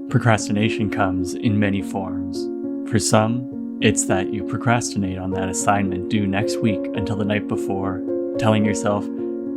Procrastination comes in many forms. For some, it's that you procrastinate on that assignment due next week until the night before, telling yourself,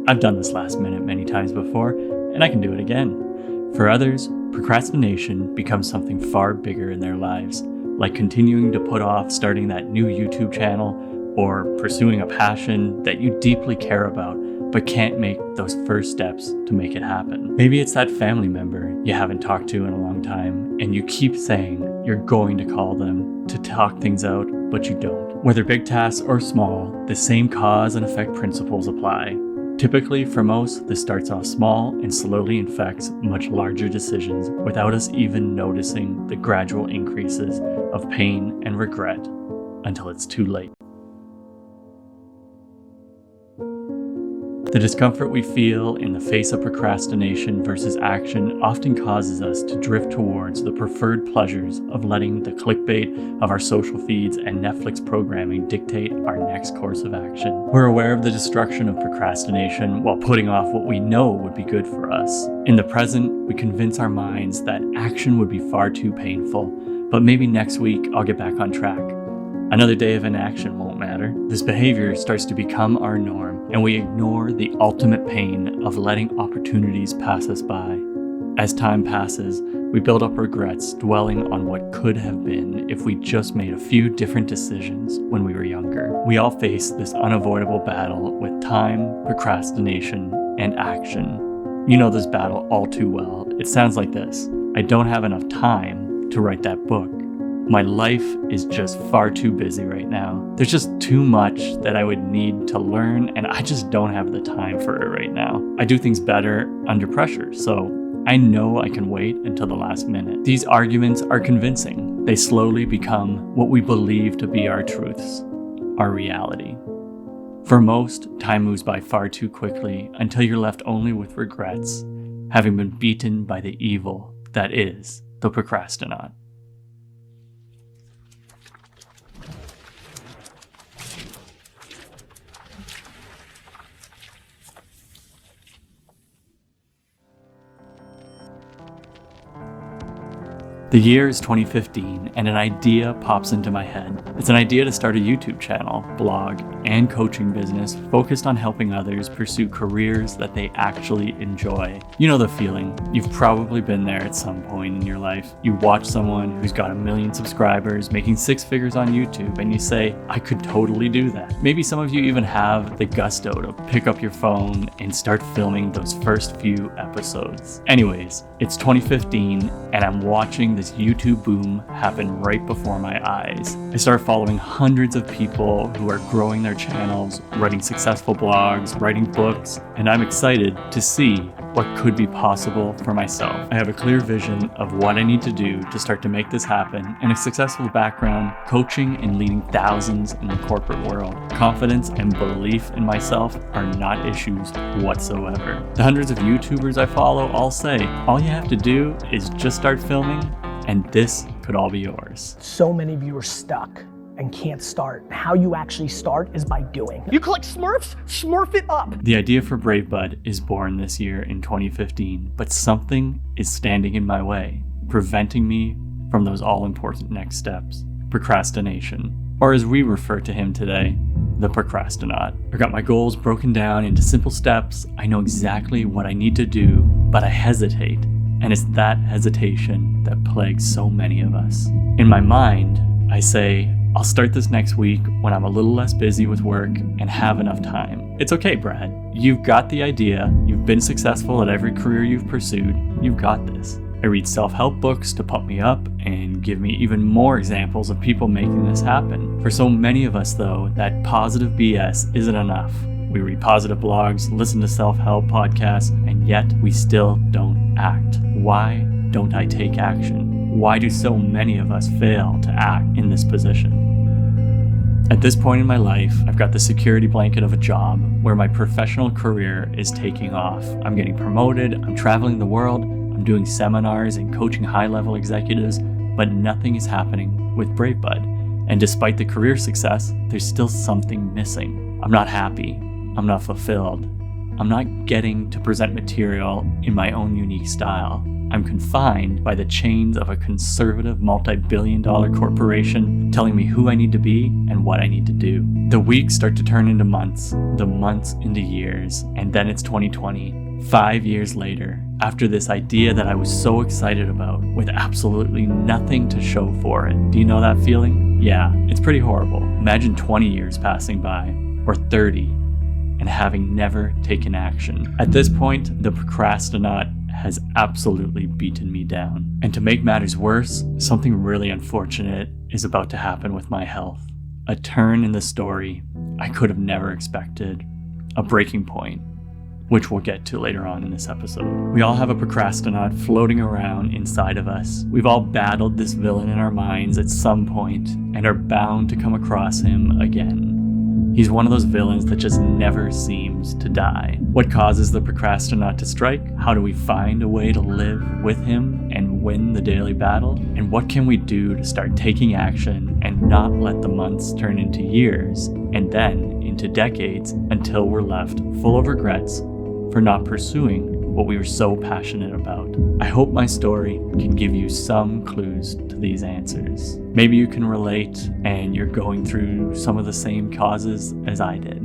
I've done this last minute many times before, and I can do it again. For others, procrastination becomes something far bigger in their lives, like continuing to put off starting that new YouTube channel or pursuing a passion that you deeply care about but can't make those first steps to make it happen. Maybe it's that family member you haven't talked to in a long time and you keep saying you're going to call them to talk things out, but you don't. Whether big tasks or small, the same cause and effect principles apply. Typically, for most, this starts off small and slowly infects much larger decisions without us even noticing the gradual increases of pain and regret until it's too late. The discomfort we feel in the face of procrastination versus action often causes us to drift towards the preferred pleasures of letting the clickbait of our social feeds and Netflix programming dictate our next course of action. We're aware of the destruction of procrastination while putting off what we know would be good for us. In the present, we convince our minds that action would be far too painful, but maybe next week I'll get back on track. Another day of inaction won't matter. This behavior starts to become our norm, and we ignore the ultimate pain of letting opportunities pass us by. As time passes, we build up regrets, dwelling on what could have been if we just made a few different decisions when we were younger. We all face this unavoidable battle with time, procrastination, and action. You know this battle all too well. It sounds like this: I don't have enough time to write that book. My life is just far too busy right now. There's just too much that I would need to learn, and I just don't have the time for it right now. I do things better under pressure, so I know I can wait until the last minute. These arguments are convincing. They slowly become what we believe to be our truths, our reality. For most, time moves by far too quickly until you're left only with regrets, having been beaten by the evil that is the procrastinaut. The year is 2015, and an idea pops into my head. It's an idea to start a YouTube channel, blog, and coaching business focused on helping others pursue careers that they actually enjoy. You know the feeling. You've probably been there at some point in your life. You watch someone who's got 1 million subscribers making 6 figures on YouTube, and you say, I could totally do that. Maybe some of you even have the gusto to pick up your phone and start filming those first few episodes. Anyways, it's 2015, and I'm watching this YouTube boom happen right before my eyes. I start following hundreds of people who are growing their channels, writing successful blogs, writing books, and I'm excited to see what could be possible for myself. I have a clear vision of what I need to do to start to make this happen, and a successful background coaching and leading thousands in the corporate world. Confidence and belief in myself are not issues whatsoever. The hundreds of YouTubers I follow all say, all you have to do is just start filming, and this could all be yours. So many of you are stuck and can't start. How you actually start is by doing. You collect Smurfs? Smurf it up. The idea for Brave Bud is born this year in 2015, but something is standing in my way, preventing me from those all-important next steps. Procrastination, or as we refer to him today, the Procrastinaut. I got my goals broken down into simple steps. I know exactly what I need to do, but I hesitate. And it's that hesitation that plagues so many of us. In my mind, I say, I'll start this next week when I'm a little less busy with work and have enough time. It's okay, Brad. You've got the idea. You've been successful at every career you've pursued. You've got this. I read self-help books to pump me up and give me even more examples of people making this happen. For so many of us, though, that positive BS isn't enough. We read positive blogs, listen to self-help podcasts, and yet we still don't act. Why don't I take action? Why do so many of us fail to act in this position? At this point in my life, I've got the security blanket of a job where my professional career is taking off. I'm getting promoted, I'm traveling the world, I'm doing seminars and coaching high-level executives, but nothing is happening with Brave Bud. And despite the career success, there's still something missing. I'm not happy. I'm not fulfilled. I'm not getting to present material in my own unique style. I'm confined by the chains of a conservative multi-billion-dollar corporation telling me who I need to be and what I need to do. The weeks start to turn into months, the months into years, and then it's 2020, 5 years later, after this idea that I was so excited about with absolutely nothing to show for it. Do you know that feeling? Yeah, it's pretty horrible. Imagine 20 years passing by, or 30, and having never taken action. At this point, the Procrastinaut has absolutely beaten me down. And to make matters worse, something really unfortunate is about to happen with my health. A turn in the story I could have never expected. A breaking point, which we'll get to later on in this episode. We all have a Procrastinaut floating around inside of us. We've all battled this villain in our minds at some point and are bound to come across him again. He's one of those villains that just never seems to die. What causes the Procrastinaut to strike? How do we find a way to live with him and win the daily battle? And what can we do to start taking action and not let the months turn into years and then into decades until we're left full of regrets for not pursuing what we were so passionate about? I hope my story can give you some clues to these answers. Maybe you can relate and you're going through some of the same causes as I did.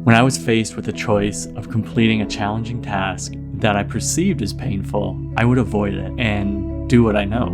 When I was faced with the choice of completing a challenging task that I perceived as painful, I would avoid it and do what I know,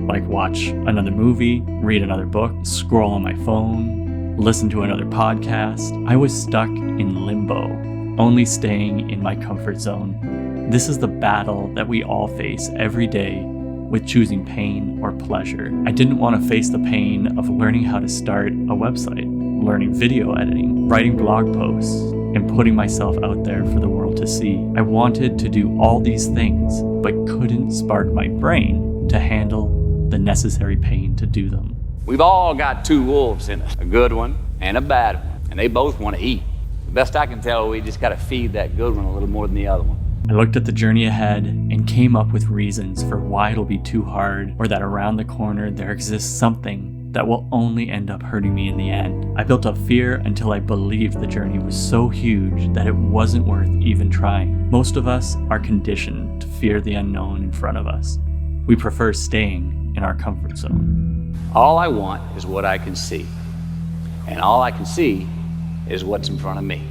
like watch another movie, read another book, scroll on my phone, listen to another podcast. I was stuck in limbo, only staying in my comfort zone. This is the battle that we all face every day with choosing pain or pleasure. I didn't want to face the pain of learning how to start a website, learning video editing, writing blog posts, and putting myself out there for the world to see. I wanted to do all these things, but couldn't spark my brain to handle the necessary pain to do them. We've all got two wolves in us, a good one and a bad one, and they both want to eat. The best I can tell, we just got to feed that good one a little more than the other one. I looked at the journey ahead and came up with reasons for why it'll be too hard, or that around the corner there exists something that will only end up hurting me in the end. I built up fear until I believed the journey was so huge that it wasn't worth even trying. Most of us are conditioned to fear the unknown in front of us. We prefer staying in our comfort zone. All I want is what I can see, and all I can see is what's in front of me.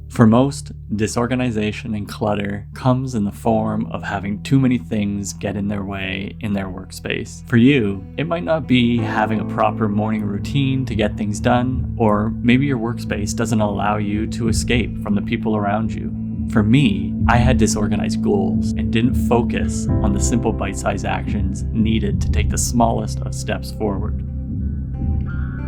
For most, disorganization and clutter comes in the form of having too many things get in their way in their workspace. For you, it might not be having a proper morning routine to get things done, or maybe your workspace doesn't allow you to escape from the people around you. For me, I had disorganized goals and didn't focus on the simple bite-sized actions needed to take the smallest of steps forward.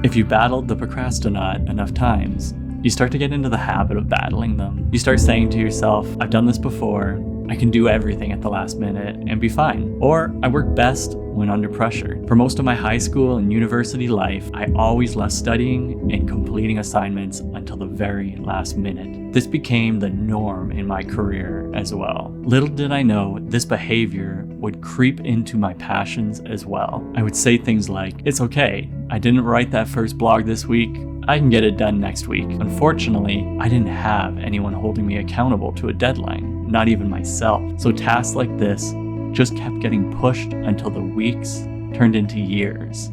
If you battled the Procrastinaut enough times, you start to get into the habit of battling them. You start saying to yourself, I've done this before, I can do everything at the last minute and be fine. Or I work best when under pressure. For most of my high school and university life, I always left studying and completing assignments until the very last minute. This became the norm in my career as well. Little did I know this behavior would creep into my passions as well. I would say things like, it's okay, I didn't write that first blog this week, I can get it done next week. Unfortunately, I didn't have anyone holding me accountable to a deadline, not even myself. So tasks like this just kept getting pushed until the weeks turned into years.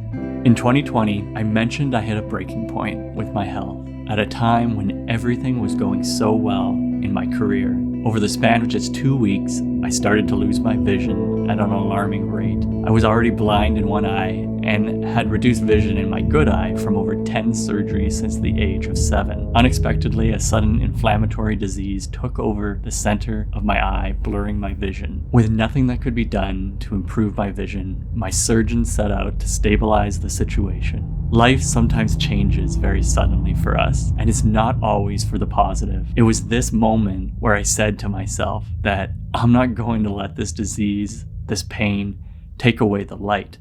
In 2020, I mentioned I hit a breaking point with my health at a time when everything was going so well in my career. Over the span of just 2 weeks, I started to lose my vision at an alarming rate. I was already blind in one eye and had reduced vision in my good eye from over 10 surgeries since the age of 7. Unexpectedly, a sudden inflammatory disease took over the center of my eye, blurring my vision. With nothing that could be done to improve my vision, my surgeon set out to stabilize the situation. Life sometimes changes very suddenly for us, and it's not always for the positive. It was this moment where I said to myself that I'm not going to let this disease, this pain, take away the light,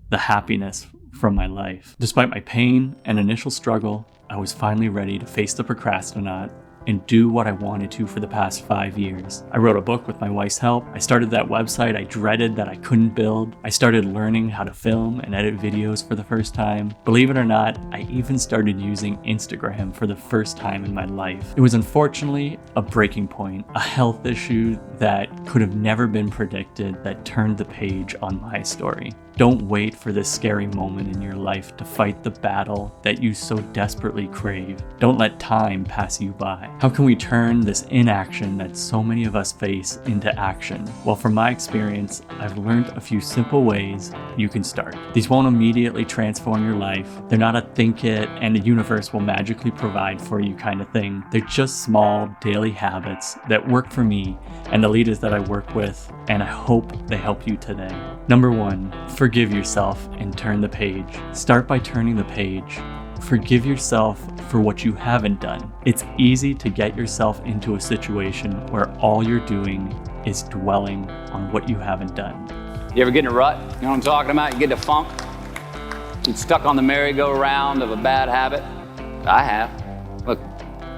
the happiness from my life. Despite my pain and initial struggle, I was finally ready to face the Procrastinaut and do what I wanted to for the past 5 years. I wrote a book with my wife's help. I started that website I dreaded that I couldn't build. I started learning how to film and edit videos for the first time. Believe it or not, I even started using Instagram for the first time in my life. It was unfortunately a breaking point, a health issue that could have never been predicted that turned the page on my story. Don't wait for this scary moment in your life to fight the battle that you so desperately crave. Don't let time pass you by. How can we turn this inaction that so many of us face into action? Well, from my experience, I've learned a few simple ways you can start. These won't immediately transform your life. They're not a think it and the universe will magically provide for you kind of thing. They're just small daily habits that work for me and the leaders that I work with, and I hope they help you today. Number 1, forgive yourself and turn the page. Start by turning the page. Forgive yourself for what you haven't done. It's easy to get yourself into a situation where all you're doing is dwelling on what you haven't done. You ever get in a rut? You know what I'm talking about? You get in a funk? Get stuck on the merry-go-round of a bad habit? I have. Look,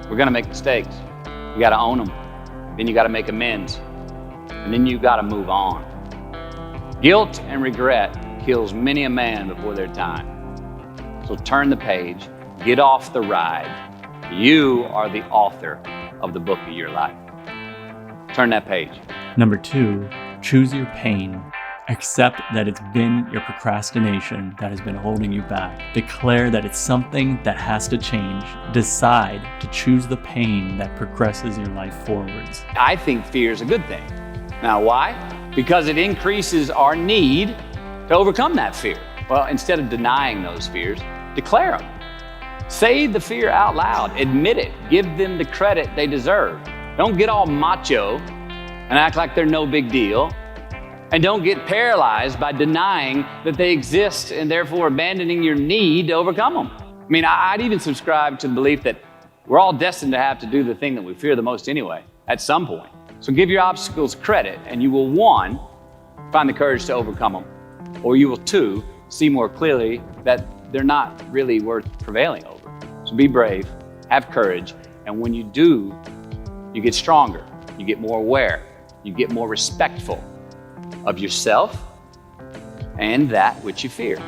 we're gonna make mistakes. You gotta own them. Then you gotta make amends. And then you gotta move on. Guilt and regret kills many a man before their time. So turn the page, get off the ride. You are the author of the book of your life. Turn that page. Number 2, choose your pain. Accept that it's been your procrastination that has been holding you back. Declare that it's something that has to change. Decide to choose the pain that progresses your life forwards. I think fear is a good thing. Now, why? Because it increases our need to overcome that fear. Well, instead of denying those fears, declare them. Say the fear out loud, admit it, give them the credit they deserve. Don't get all macho and act like they're no big deal. And don't get paralyzed by denying that they exist and therefore abandoning your need to overcome them. I mean, I'd even subscribe to the belief that we're all destined to have to do the thing that we fear the most anyway, at some point. So give your obstacles credit and you will, 1, find the courage to overcome them, or you will, 2, see more clearly that they're not really worth prevailing over. So be brave, have courage, and when you do, you get stronger, you get more aware, you get more respectful of yourself and that which you fear.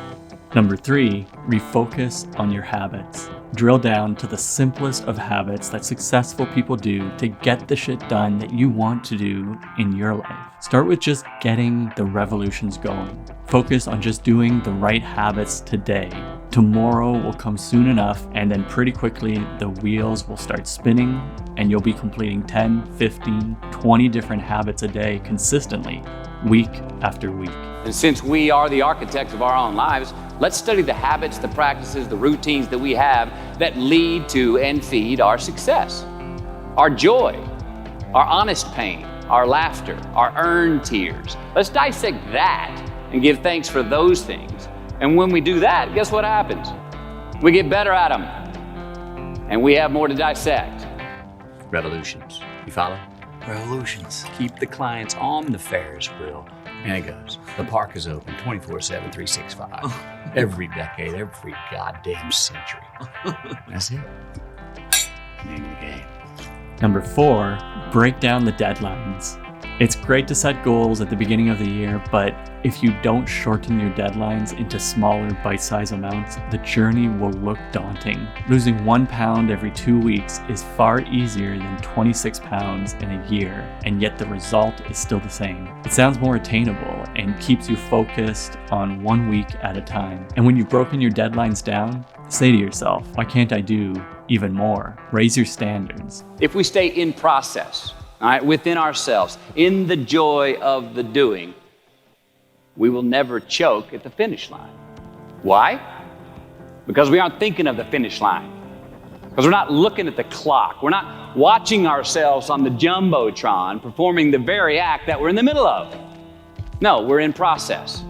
Number 3, refocus on your habits. Drill down to the simplest of habits that successful people do to get the shit done that you want to do in your life. Start with just getting the revolutions going. Focus on just doing the right habits today. Tomorrow will come soon enough, and then pretty quickly the wheels will start spinning and you'll be completing 10, 15, 20 different habits a day consistently, week after week. And since we are the architects of our own lives, let's study the habits, the practices, the routines that we have that lead to and feed our success. Our joy, our honest pain, our laughter, our earned tears. Let's dissect that and give thanks for those things. And when we do that, guess what happens? We get better at them. And we have more to dissect. Revolutions. You follow? Revolutions. Keep the clients on the Ferris wheel. And it goes. The park is open 24/7, 365. Every decade, every goddamn century. That's it. Name of the game. Number 4, break down the deadlines. It's great to set goals at the beginning of the year, but if you don't shorten your deadlines into smaller bite-sized amounts, the journey will look daunting. Losing 1 pound every 2 weeks is far easier than 26 pounds in a year, and yet the result is still the same. It sounds more attainable and keeps you focused on 1 week at a time. And when you've broken your deadlines down, say to yourself, why can't I do even more? Raise your standards. If we stay in process, all right, within ourselves, in the joy of the doing, we will never choke at the finish line. Why? Because we aren't thinking of the finish line. Because we're not looking at the clock. We're not watching ourselves on the Jumbotron performing the very act that we're in the middle of. No, we're in process.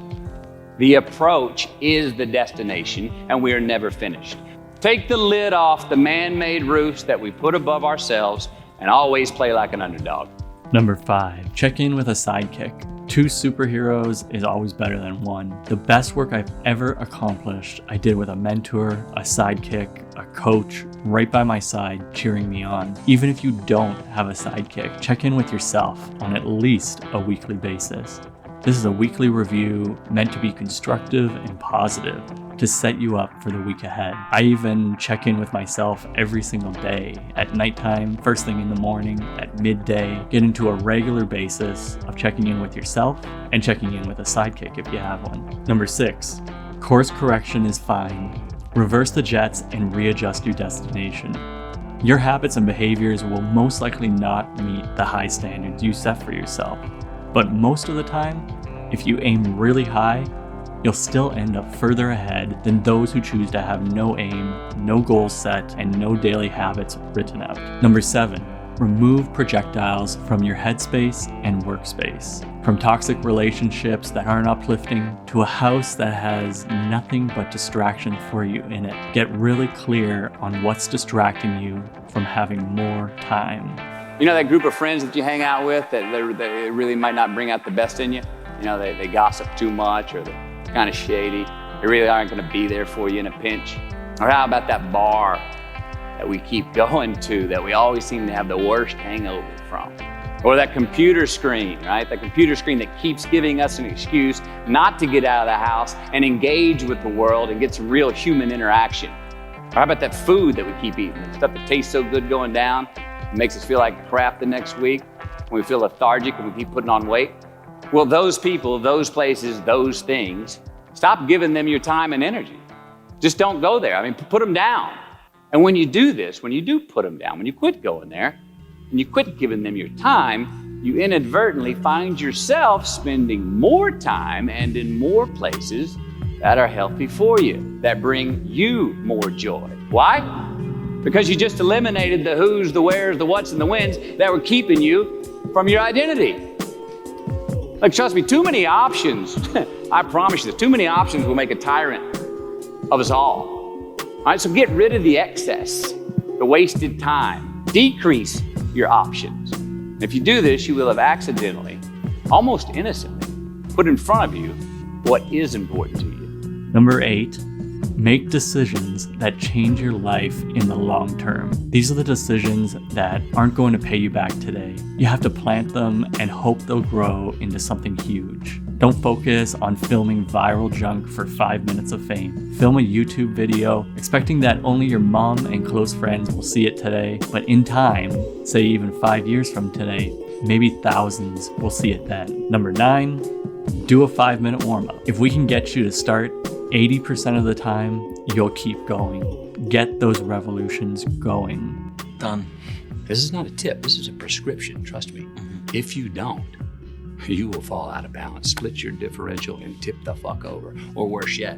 The approach is the destination, and we are never finished. Take the lid off the man-made roofs that we put above ourselves and always play like an underdog. Number 5, check in with a sidekick. 2 superheroes is always better than 1. The best work I've ever accomplished, I did with a mentor, a sidekick, a coach, right by my side, cheering me on. Even if you don't have a sidekick, check in with yourself on at least a weekly basis. This is a weekly review meant to be constructive and positive, to set you up for the week ahead. I even check in with myself every single day, at nighttime, first thing in the morning, at midday. Get into a regular basis of checking in with yourself and checking in with a sidekick if you have one. Number 6, course correction is fine. Reverse the jets and readjust your destination. Your habits and behaviors will most likely not meet the high standards you set for yourself. But most of the time, if you aim really high, you'll still end up further ahead than those who choose to have no aim, no goals set, and no daily habits written out. Number 7, remove projectiles from your headspace and workspace. From toxic relationships that aren't uplifting to a house that has nothing but distraction for you in it. Get really clear on what's distracting you from having more time. You know that group of friends that you hang out with that really might not bring out the best in you? You know, they gossip too much, or they're kind of shady. They really aren't going to be there for you in a pinch. Or how about that bar that we keep going to that we always seem to have the worst hangover from? Or that computer screen, right? That computer screen that keeps giving us an excuse not to get out of the house and engage with the world and get some real human interaction. Or how about that food that we keep eating? The stuff that tastes so good going down, it makes us feel like crap the next week, when we feel lethargic and we keep putting on weight. Well, those people, those places, those things, stop giving them your time and energy. Just don't go there. I mean, put them down. And when you do this, when you do put them down, when you quit going there, and you quit giving them your time, you inadvertently find yourself spending more time and in more places that are healthy for you, that bring you more joy. Why? Because you just eliminated the who's, the where's, the what's, and the when's that were keeping you from your identity. Like, trust me, too many options, I promise you, too many options will make a tyrant of us all. All right, so get rid of the excess, the wasted time. Decrease your options. And if you do this, you will have accidentally, almost innocently, put in front of you what is important to you. Number 8, make decisions that change your life in the long term. These are the decisions that aren't going to pay you back today. You have to plant them and hope they'll grow into something huge. Don't focus on filming viral junk for 5 minutes of fame. Film a YouTube video, expecting that only your mom and close friends will see it today, but in time, say even 5 years from today, maybe thousands will see it then. Number 9, do a 5-minute warm-up. If we can get you to start 80% of the time, you'll keep going. Get those revolutions going. Done. This is not a tip, this is a prescription, trust me. If you don't, you will fall out of balance, split your differential, and tip the fuck over. Or worse yet,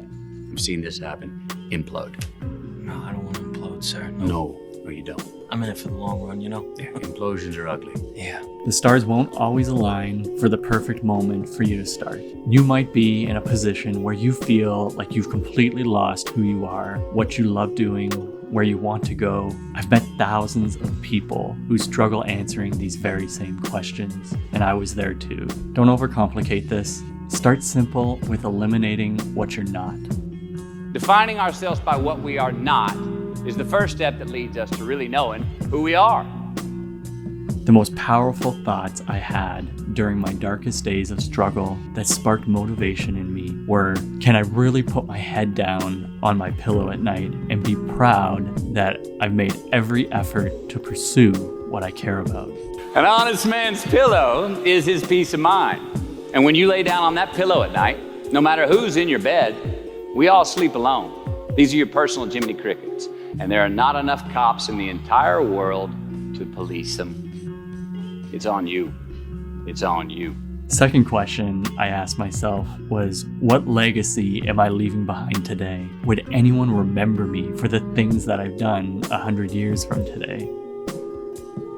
I've seen this happen, implode. No, I don't want to implode, sir. No, you don't. I'm in it for the long run, you know? Yeah, implosions are ugly. Yeah. The stars won't always align for the perfect moment for you to start. You might be in a position where you feel like you've completely lost who you are, what you love doing, where you want to go. I've met thousands of people who struggle answering these very same questions, and I was there too. Don't overcomplicate this. Start simple with eliminating what you're not. Defining ourselves by what we are not is the first step that leads us to really knowing who we are. The most powerful thoughts I had during my darkest days of struggle that sparked motivation in me were, can I really put my head down on my pillow at night and be proud that I've made every effort to pursue what I care about? An honest man's pillow is his peace of mind. And when you lay down on that pillow at night, no matter who's in your bed, we all sleep alone. These are your personal Jiminy Crickets. And there are not enough cops in the entire world to police them. It's on you. It's on you. Second question I asked myself was, what legacy am I leaving behind today? Would anyone remember me for the things that I've done 100 years from today?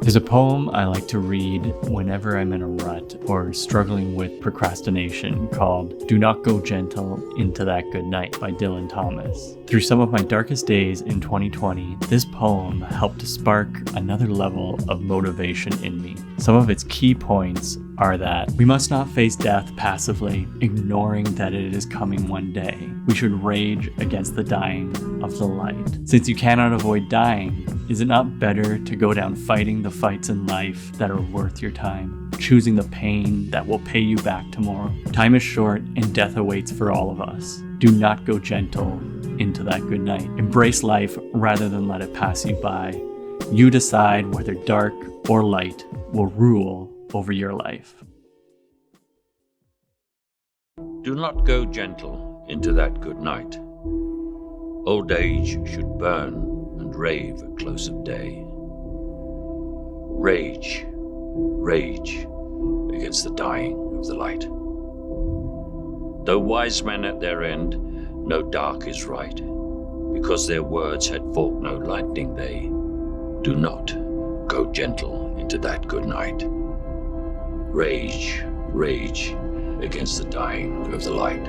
There's a poem I like to read whenever I'm in a rut or struggling with procrastination called Do Not Go Gentle Into That Good Night by Dylan Thomas. Through some of my darkest days in 2020, this poem helped to spark another level of motivation in me. Some of its key points are that we must not face death passively, ignoring that it is coming one day. We should rage against the dying of the light. Since you cannot avoid dying, is it not better to go down fighting the fights in life that are worth your time, choosing the pain that will pay you back tomorrow? Time is short and death awaits for all of us. Do not go gentle into that good night. Embrace life rather than let it pass you by. You decide whether dark or light will rule over your life. Do not go gentle into that good night. Old age should burn and rave at close of day. Rage, rage against the dying of the light. Though wise men at their end know dark is right, because their words had fought no lightning they, do not go gentle into that good night. Rage, rage against the dying of the light.